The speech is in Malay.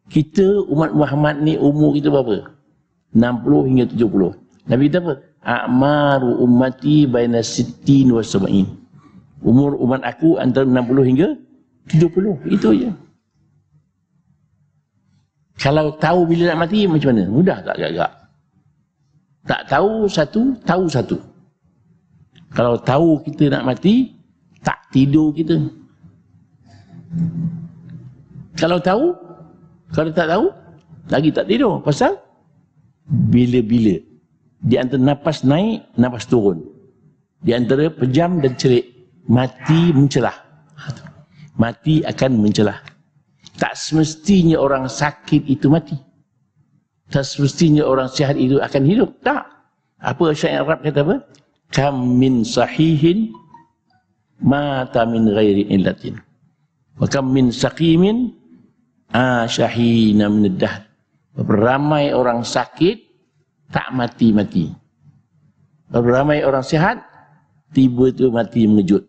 Kita umat Muhammad ni umur kita berapa? 60 hingga 70. Nabi kata apa? A'maru ummati baina 60 wa 70. Umur umat aku antara 60 hingga 70. Itu je. Kalau tahu bila nak mati macam mana? Mudah tak agak-agak? Tak tahu satu, tahu satu. Kalau tahu kita nak mati, tak tidur kita. Kalau tahu, kalau tak tahu, lagi tak tidur. Pasal bila-bila. Di antara nafas naik, nafas turun. Di antara pejam dan cerik, mati mencelah. Mati akan mencelah. Tak semestinya orang sakit itu mati. Tak semestinya orang sihat itu akan hidup. Tak. Apa syair Arab kata apa? Kam min sahihin mata min ghairi illatin. Wa kam min saqimin ashahina min ad-dahr. Ramai orang sakit tak mati-mati. Ramai orang sihat tiba-tiba mati mengejut.